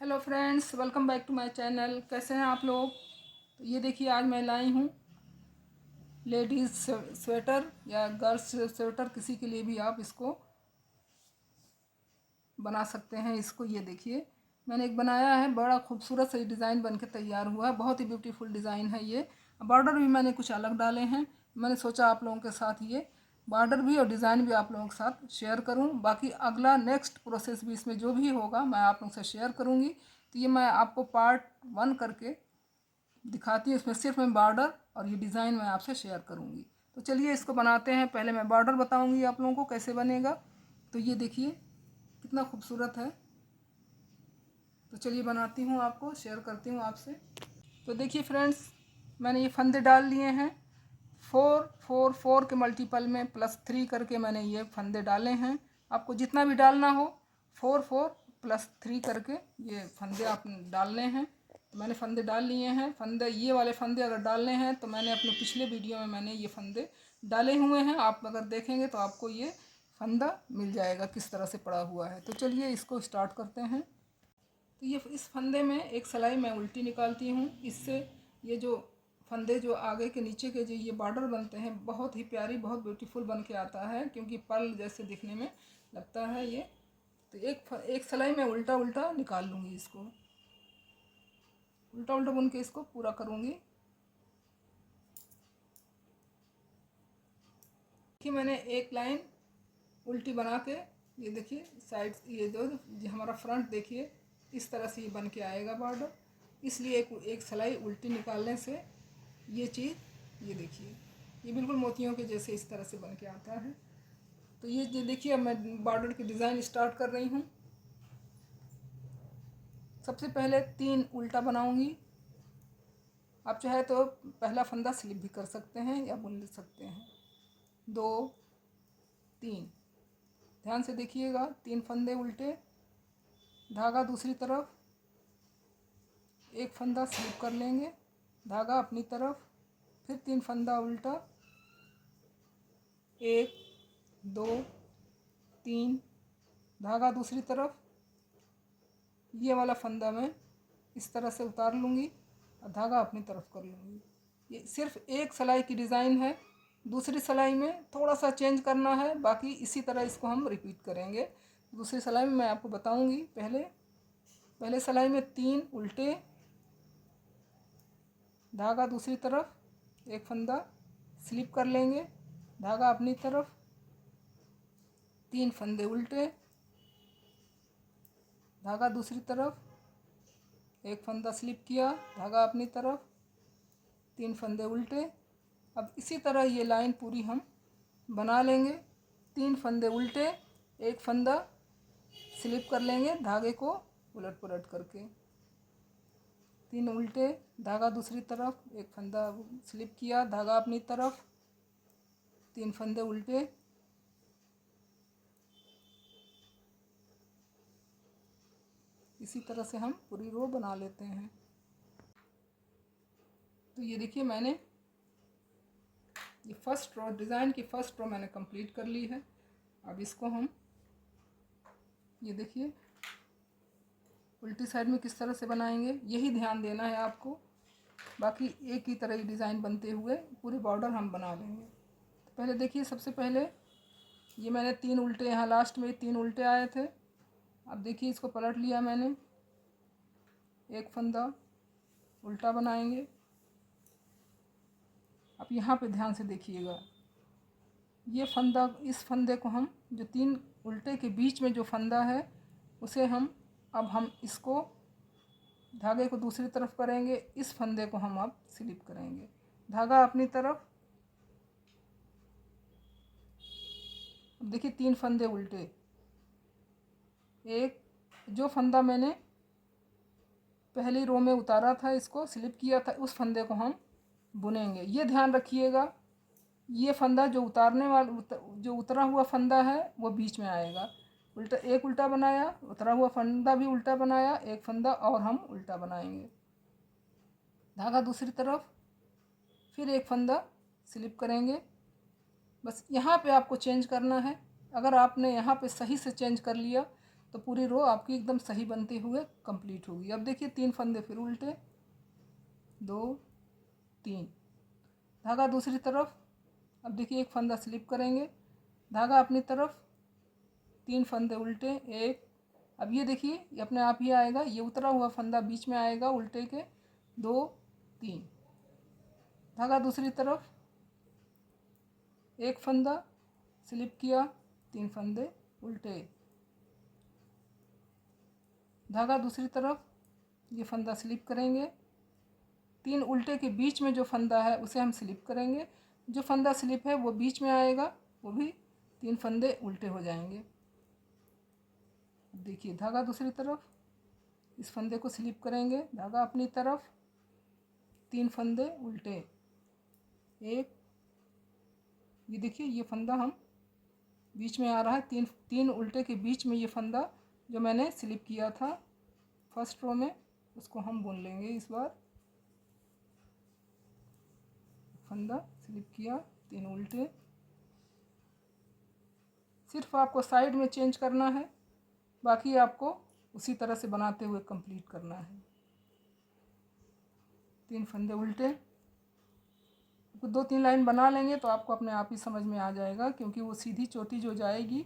Hello friends, welcome back to my channel. कैसे हैं आप लोग? तो ये देखिए, आज मैं लाई हूँ लेडीज़ स्वेटर या गर्ल्स स्वेटर, किसी के लिए भी आप इसको बना सकते हैं। इसको ये देखिए, मैंने एक बनाया है, बड़ा खूबसूरत सा डिज़ाइन बन के तैयार हुआ है। बहुत ही ब्यूटीफुल डिज़ाइन है ये। बॉर्डर भी मैंने कुछ अलग डाले हैं। मैंने सोचा आप लोगों के साथ ये बॉर्डर भी और डिज़ाइन भी आप लोगों के साथ शेयर करूं। बाकी अगला नेक्स्ट प्रोसेस भी इसमें जो भी होगा मैं आप लोगों से शेयर करूंगी। तो ये मैं आपको पार्ट 1 करके दिखाती हूँ। इसमें सिर्फ मैं बॉर्डर और ये डिज़ाइन मैं आपसे शेयर करूँगी। तो चलिए इसको बनाते हैं। पहले मैं बॉर्डर बताऊँगी आप लोगों को कैसे बनेगा। तो ये देखिए कितना खूबसूरत है। तो चलिए बनाती हूँ, आपको शेयर करती हूँ आपसे। तो देखिए फ्रेंड्स, मैंने ये फंदे डाल लिए हैं। 4 के मल्टीपल में +3 करके मैंने ये फंदे डाले हैं। आपको जितना भी डालना हो 4 +3 करके ये फंदे आप डालने हैं। तो मैंने फंदे डाल लिए हैं। फंदे ये वाले फंदे अगर डालने हैं तो मैंने अपने पिछले वीडियो में मैंने ये फंदे डाले हुए हैं। आप अगर देखेंगे तो आपको ये फंदा मिल जाएगा किस तरह से पड़ा हुआ है। तो चलिए इसको स्टार्ट करते हैं। तो ये इस फंदे में एक सिलाई मैं उल्टी निकालती हूँ। इससे ये जो फंदे जो आगे के नीचे के जो ये बॉर्डर बनते हैं, बहुत ही प्यारी, बहुत ब्यूटीफुल बन के आता है, क्योंकि पर्ल जैसे दिखने में लगता है ये। तो एक सिलाई में उल्टा उल्टा निकाल लूँगी इसको, उल्टा उल्टा बुन के इसको पूरा करूँगी। कि मैंने एक लाइन उल्टी बना के, ये देखिए साइड, ये जो हमारा फ्रंट देखिए इस तरह से ये बन के आएगा बॉर्डर। इसलिए एक सिलाई उल्टी निकालने से ये चीज़, ये देखिए ये बिल्कुल मोतियों के जैसे इस तरह से बन के आता है। तो ये देखिए, अब मैं बॉर्डर की डिज़ाइन स्टार्ट कर रही हूँ। सबसे पहले 3 उल्टा बनाऊंगी। आप चाहे तो पहला फंदा स्लिप भी कर सकते हैं या बुन सकते हैं। 2 3, ध्यान से देखिएगा। 3 फंदे उल्टे, धागा दूसरी तरफ, एक फंदा स्लिप कर लेंगे, धागा अपनी तरफ, फिर 3 फंदा उल्टा, 1 2 3, धागा दूसरी तरफ। ये वाला फंदा मैं इस तरह से उतार लूँगी और धागा अपनी तरफ कर लूँगी। ये सिर्फ एक सिलाई की डिज़ाइन है। दूसरी सिलाई में थोड़ा सा चेंज करना है, बाकी इसी तरह इसको हम रिपीट करेंगे। दूसरी सिलाई में मैं आपको बताऊँगी। पहले सिलाई में 3 उल्टे, धागा दूसरी तरफ, एक फंदा स्लिप कर लेंगे, धागा अपनी तरफ, 3 फंदे उल्टे, धागा दूसरी तरफ, एक फंदा स्लिप किया, धागा अपनी तरफ, 3 फंदे उल्टे। अब इसी तरह ये लाइन पूरी हम बना लेंगे। 3 फंदे उल्टे, एक फंदा स्लिप कर लेंगे, धागे को उलट पुलट करके, 3 उल्टे, धागा दूसरी तरफ, एक फंदा स्लिप किया, धागा अपनी तरफ, 3 फंदे उल्टे। इसी तरह से हम पूरी रो बना लेते हैं। तो ये देखिए, मैंने ये फर्स्ट रो, डिज़ाइन की फर्स्ट रो मैंने कंप्लीट कर ली है। अब इसको हम, ये देखिए उल्टी साइड में किस तरह से बनाएंगे, यही ध्यान देना है आपको। बाकी एक ही तरह ही डिज़ाइन बनते हुए पूरे बॉर्डर हम बना लेंगे। तो पहले देखिए, सबसे पहले ये मैंने 3 उल्टे, यहाँ लास्ट में 3 उल्टे आए थे। अब देखिए इसको पलट लिया मैंने, एक फंदा उल्टा बनाएंगे। अब यहाँ पे ध्यान से देखिएगा, ये फंदा, इस फंदे को हम, जो 3 उल्टे के बीच में जो फंदा है उसे हम इसको धागे को दूसरी तरफ करेंगे, इस फंदे को हम अब स्लिप करेंगे, धागा अपनी तरफ। अब देखिए 3 फंदे उल्टे, एक जो फंदा मैंने पहली रो में उतारा था, इसको स्लिप किया था, उस फंदे को हम बुनेंगे। ये ध्यान रखिएगा, ये फंदा जो जो उतरा हुआ फंदा है वो बीच में आएगा। उल्टा, एक उल्टा बनाया, उतरा हुआ फंदा भी उल्टा बनाया, एक फंदा और हम उल्टा बनाएंगे, धागा दूसरी तरफ, फिर एक फंदा स्लिप करेंगे। बस यहाँ पे आपको चेंज करना है। अगर आपने यहाँ पे सही से चेंज कर लिया तो पूरी रो आपकी एकदम सही बनते हुए कंप्लीट होगी। अब देखिए 3 फंदे फिर उल्टे, 2 3, धागा दूसरी तरफ। अब देखिए एक फंदा स्लिप करेंगे, धागा अपनी तरफ, 3 फंदे उल्टे, 1। अब ये देखिए ये अपने आप ही आएगा, ये उतरा हुआ फंदा बीच में आएगा उल्टे के, 2 3, धागा दूसरी तरफ, एक फंदा स्लिप किया, 3 फंदे उल्टे, धागा दूसरी तरफ, ये फंदा स्लिप करेंगे, 3 उल्टे के बीच में जो फंदा है उसे हम स्लिप करेंगे, जो फंदा स्लिप है वो बीच में आएगा, वो भी 3 फंदे उल्टे हो जाएंगे। देखिए धागा दूसरी तरफ, इस फंदे को स्लिप करेंगे, धागा अपनी तरफ, 3 फंदे उल्टे, 1। ये देखिए ये फंदा हम बीच में आ रहा है, 3 उल्टे के बीच में ये फंदा जो मैंने स्लिप किया था फर्स्ट रो में, उसको हम बुन लेंगे। इस बार फंदा स्लिप किया, 3 उल्टे, सिर्फ आपको साइड में चेंज करना है, बाकी आपको उसी तरह से बनाते हुए कंप्लीट करना है। 3 फंदे उल्टे, 2-3 लाइन बना लेंगे तो आपको अपने आप ही समझ में आ जाएगा, क्योंकि वो सीधी चोटी जो जाएगी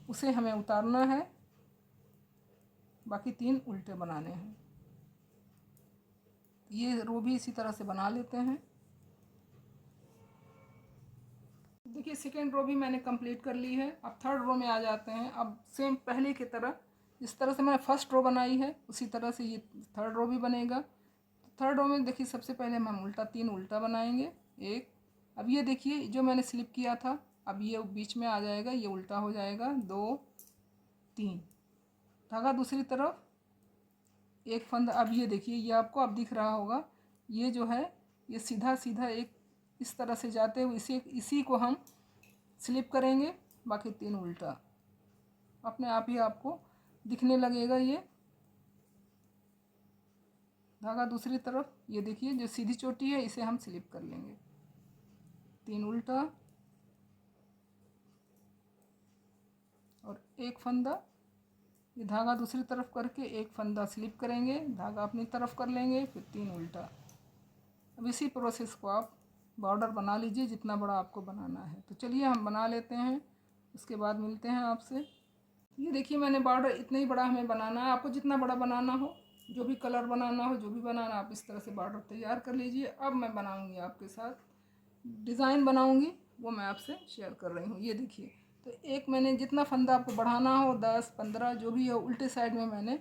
उसे हमें उतारना है, बाकी 3 उल्टे बनाने हैं। ये रो भी इसी तरह से बना लेते हैं। देखिए सेकेंड रो भी मैंने कंप्लीट कर ली है। अब थर्ड रो में आ जाते हैं। अब सेम पहले की तरह जिस तरह से मैंने फर्स्ट रो बनाई है उसी तरह से ये थर्ड रो भी बनेगा। थर्ड रो में देखिए सबसे पहले हम उल्टा 3 उल्टा बनाएंगे, 1। अब ये देखिए जो मैंने स्लिप किया था, अब ये बीच में आ जाएगा, ये उल्टा हो जाएगा, 2 3, धागा दूसरी तरफ, एक फंदा। अब ये देखिए ये आपको अब दिख रहा होगा, ये जो है ये सीधा सीधा एक इस तरह से जाते हुए इसी को हम स्लिप करेंगे, बाकी 3 उल्टा अपने आप ही आपको दिखने लगेगा। ये धागा दूसरी तरफ, ये देखिए जो सीधी चोटी है इसे हम स्लिप कर लेंगे, 3 उल्टा और एक फंदा। ये धागा दूसरी तरफ करके एक फंदा स्लिप करेंगे, धागा अपनी तरफ कर लेंगे, फिर 3 उल्टा। अब इसी प्रोसेस को आप बॉर्डर बना लीजिए जितना बड़ा आपको बनाना है। तो चलिए हम बना लेते हैं, उसके बाद मिलते हैं आपसे। ये देखिए मैंने बॉर्डर इतना ही बड़ा हमें बनाना है, आपको जितना बड़ा बनाना हो, जो भी कलर बनाना हो, जो भी बनाना, आप इस तरह से बॉर्डर तैयार कर लीजिए। अब मैं बनाऊंगी आपके साथ डिज़ाइन बनाऊंगी, वो मैं आपसे शेयर कर रही हूँ। ये देखिए तो एक मैंने जितना फंदा आपको बढ़ाना हो, 10 15 जो भी हो, उल्टे साइड में मैंने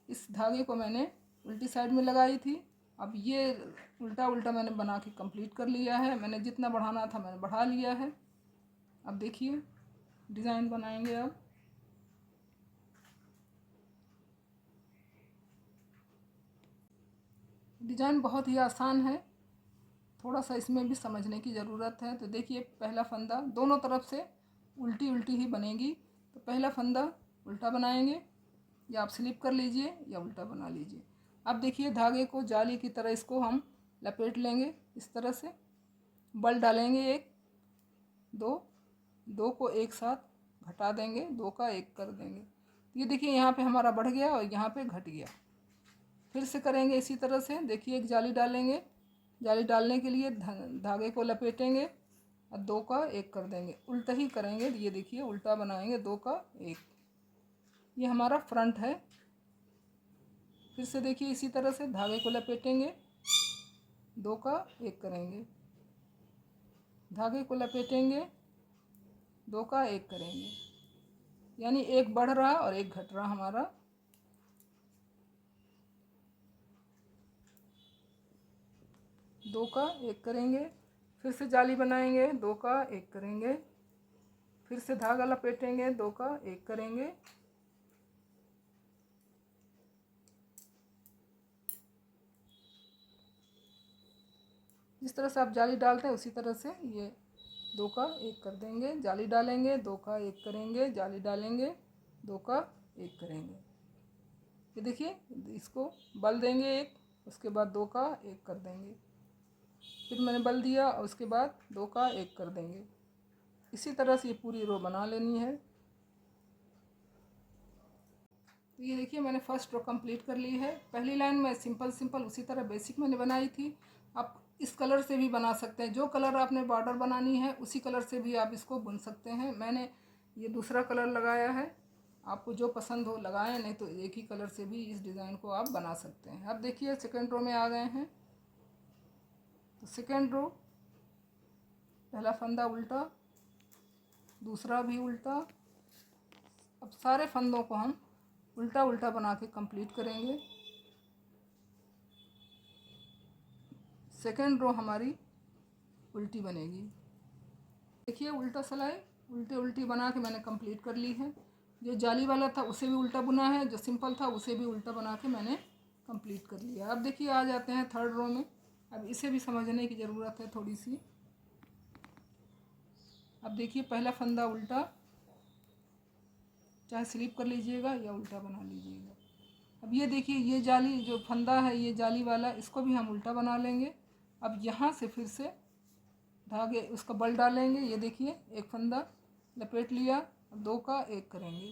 इस धागे को मैंने उल्टी साइड में लगाई थी। अब ये उल्टा उल्टा मैंने बना के कंप्लीट कर लिया है। मैंने जितना बढ़ाना था मैंने बढ़ा लिया है। अब देखिए डिज़ाइन बनाएंगे। अब डिज़ाइन बहुत ही आसान है, थोड़ा सा इसमें भी समझने की ज़रूरत है। तो देखिए पहला फंदा दोनों तरफ से उल्टी उल्टी ही बनेगी। तो पहला फंदा उल्टा बनाएंगे, या आप स्लिप कर लीजिए या उल्टा बना लीजिए। अब देखिए धागे को जाली की तरह इसको हम लपेट लेंगे, इस तरह से बल डालेंगे, 1 2, 2 को एक साथ घटा देंगे, 2 का 1 कर देंगे। ये देखिए यहाँ पे हमारा बढ़ गया और यहाँ पे घट गया। फिर से करेंगे इसी तरह से। देखिए एक जाली डालेंगे, जाली डालने के लिए धागे को लपेटेंगे और 2 का 1 कर देंगे, उल्टा ही करेंगे। ये देखिए उल्टा बनाएंगे, 2 का 1। ये हमारा फ्रंट है। फिर से देखिए इसी तरह से धागे को लपेटेंगे, 2 का 1 करेंगे, धागे को लपेटेंगे, 2 का 1 करेंगे, यानी एक बढ़ रहा और एक घट रहा हमारा। दो का 1 करेंगे, फिर से जाली बनाएंगे, 2 का 1 करेंगे, फिर से धागा लपेटेंगे, 2 का 1 करेंगे, जिस तरह से आप जाली डालते हैं उसी तरह से ये 2 का 1 कर देंगे, जाली डालेंगे, 2 का 1 करेंगे, जाली डालेंगे, 2 का 1 करेंगे। ये देखिए इसको बल देंगे 1, उसके बाद 2 का 1 कर देंगे, फिर मैंने बल दिया और उसके बाद 2 का 1 कर देंगे। इसी तरह से ये पूरी रो बना लेनी है। तो ये देखिए मैंने फर्स्ट रो कंप्लीट कर ली है। पहली लाइन में सिंपल उसी तरह बेसिक मैंने बनाई थी। आप इस कलर से भी बना सकते हैं, जो कलर आपने बॉर्डर बनानी है उसी कलर से भी आप इसको बुन सकते हैं। मैंने ये दूसरा कलर लगाया है, आपको जो पसंद हो लगाएं, नहीं तो एक ही कलर से भी इस डिज़ाइन को आप बना सकते हैं। अब देखिए सेकेंड रो में आ गए हैं। तो सेकेंड रो, पहला फंदा उल्टा, दूसरा भी उल्टा। अब सारे फंदों को हम उल्टा उल्टा बना के कंप्लीट करेंगे। सेकेंड रो हमारी उल्टी बनेगी। देखिए उल्टा सिलाई उल्टी उल्टी बना के मैंने कंप्लीट कर ली है। जो जाली वाला था उसे भी उल्टा बुना है, जो सिंपल था उसे भी उल्टा बना के मैंने कंप्लीट कर लिया। अब देखिए आ जाते हैं थर्ड रो में। अब इसे भी समझने की ज़रूरत है थोड़ी सी। अब देखिए पहला फंदा उल्टा, चाहे स्लिप कर लीजिएगा या उल्टा बना लीजिएगा। अब ये देखिए ये जाली जो फंदा है ये जाली वाला, इसको भी हम उल्टा बना लेंगे। अब यहाँ से फिर से धागे उसका बल डालेंगे। ये देखिए एक फंदा लपेट लिया, दो का एक करेंगे,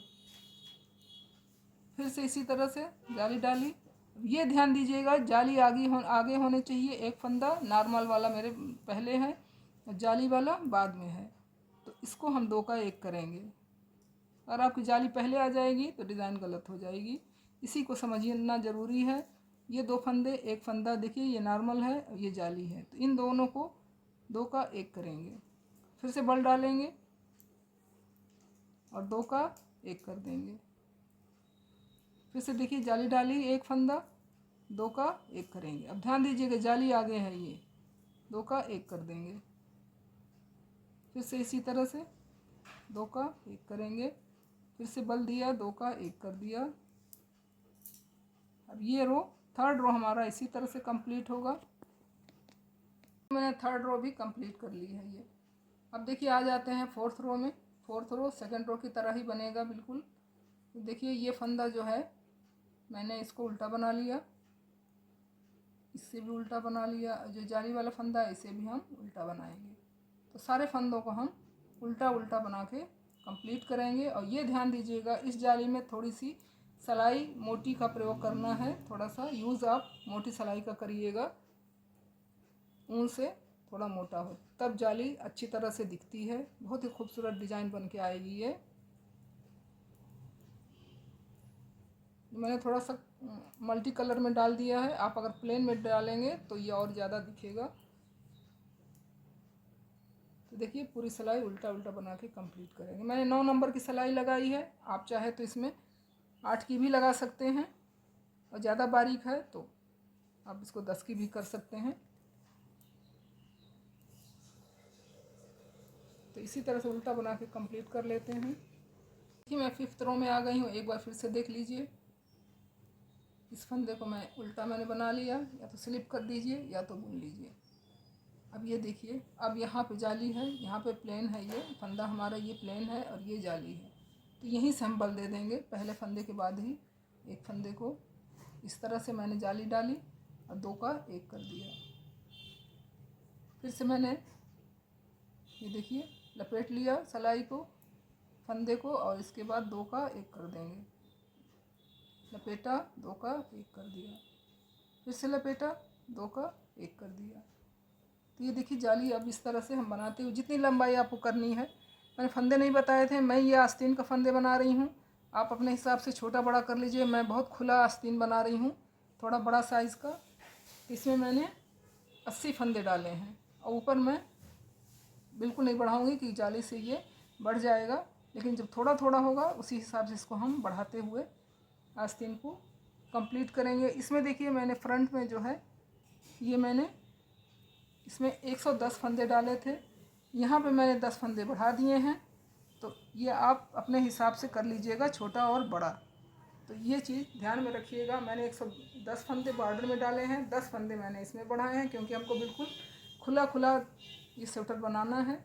फिर से इसी तरह से जाली डाली। ये ध्यान दीजिएगा जाली आगे होने चाहिए। एक फंदा नॉर्मल वाला मेरे पहले है और जाली वाला बाद में है, तो इसको हम दो का एक करेंगे। अगर आपकी जाली पहले आ जाएगी तो डिज़ाइन गलत हो जाएगी, इसी को समझना ज़रूरी है। ये दो फंदे, एक फंदा देखिए ये नॉर्मल है और ये जाली है, तो इन दोनों को दो का एक करेंगे, फिर से बल डालेंगे और दो का एक कर देंगे। फिर से देखिए जाली डाली, एक फंदा, दो का एक करेंगे। अब ध्यान दीजिएगा जाली आगे है, ये दो का एक कर देंगे। फिर से इसी तरह से दो का एक करेंगे, फिर से बल दिया, दो का एक कर दिया। अब ये रो, थर्ड रो हमारा इसी तरह से कंप्लीट होगा। मैंने थर्ड रो भी कंप्लीट कर ली है ये। अब देखिए आ जाते हैं फोर्थ रो में। फोर्थ रो सेकंड रो की तरह ही बनेगा बिल्कुल। देखिए ये फंदा जो है मैंने इसको उल्टा बना लिया, इससे भी उल्टा बना लिया, जो जाली वाला फंदा है इसे भी हम उल्टा बनाएंगे। तो सारे फंदों को हम उल्टा उल्टा बना के कंप्लीट करेंगे। और ये ध्यान दीजिएगा इस जाली में थोड़ी सी सिलाई मोटी का प्रयोग करना है, थोड़ा सा यूज़ आप मोटी सिलाई का करिएगा, ऊन से थोड़ा मोटा हो, तब जाली अच्छी तरह से दिखती है। बहुत ही खूबसूरत डिज़ाइन बन के आएगी ये। मैंने थोड़ा सा मल्टी कलर में डाल दिया है, आप अगर प्लेन में डालेंगे तो ये और ज़्यादा दिखेगा। तो देखिए पूरी सिलाई उल्टा उल्टा बना के कंप्लीट करेंगे। मैंने 9 नंबर की सिलाई लगाई है, आप चाहे तो इसमें 8 की भी लगा सकते हैं, और ज़्यादा बारीक है तो आप इसको 10 की भी कर सकते हैं। तो इसी तरह से उल्टा बना के कंप्लीट कर लेते हैं। देखिए मैं फिफ्थ रो में आ गई हूँ, एक बार फिर से देख लीजिए। इस फंदे को मैंने बना लिया, या तो स्लिप कर दीजिए या तो बुन लीजिए। अब ये देखिए, अब यहाँ पे जाली है, यहाँ पे प्लेन है, ये फंदा हमारा ये प्लेन है और ये जाली है, तो यहीं से हम बल दे देंगे पहले फंदे के बाद ही। एक फंदे को इस तरह से मैंने जाली डाली और दो का एक कर दिया। फिर से मैंने ये देखिए लपेट लिया सिलाई को, फंदे को, और इसके बाद दो का एक कर देंगे। लपेटा, दो का एक कर दिया, फिर से लपेटा, दो का एक कर दिया। तो ये देखिए जाली अब इस तरह से हम बनाते हुए, जितनी लंबाई आपको करनी है, मैंने फंदे नहीं बताए थे, मैं ये आस्तीन का फंदे बना रही हूँ। आप अपने हिसाब से छोटा बड़ा कर लीजिए। मैं बहुत खुला आस्तीन बना रही हूँ, थोड़ा बड़ा साइज़ का। इसमें मैंने 80 फंदे डाले हैं, और ऊपर मैं बिल्कुल नहीं बढ़ाऊँगी कि जाली से ये बढ़ जाएगा, लेकिन जब थोड़ा थोड़ा होगा उसी हिसाब से इसको हम बढ़ाते हुए आस्तीन को कंप्लीट करेंगे। इसमें देखिए मैंने फ्रंट में जो है ये मैंने इसमें 110 फंदे डाले थे, यहाँ पे मैंने 10 फंदे बढ़ा दिए हैं। तो ये आप अपने हिसाब से कर लीजिएगा, छोटा और बड़ा। तो ये चीज़ ध्यान में रखिएगा। मैंने 110 फंदे बॉर्डर में डाले हैं, 10 फंदे मैंने इसमें बढ़ाए हैं, क्योंकि हमको बिल्कुल खुला खुला ये स्वेटर बनाना है।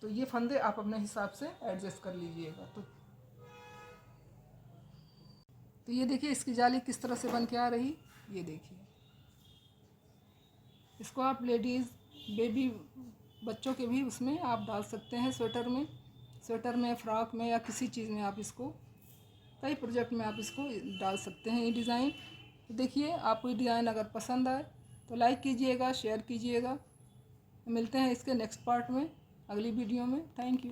तो ये फंदे आप अपने हिसाब से एडजस्ट कर लीजिएगा। तो ये देखिए इसकी जाली किस तरह से बन के आ रही, ये देखिए। इसको आप लेडीज़, बेबी, बच्चों के भी उसमें आप डाल सकते हैं, स्वेटर में, फ्रॉक में, या किसी चीज़ में आप इसको कई प्रोजेक्ट में आप इसको डाल सकते हैं ये डिज़ाइन। तो देखिए, आपको ये डिज़ाइन अगर पसंद आए तो लाइक कीजिएगा, शेयर कीजिएगा। मिलते हैं इसके नेक्स्ट पार्ट में, अगली वीडियो में। Thank you.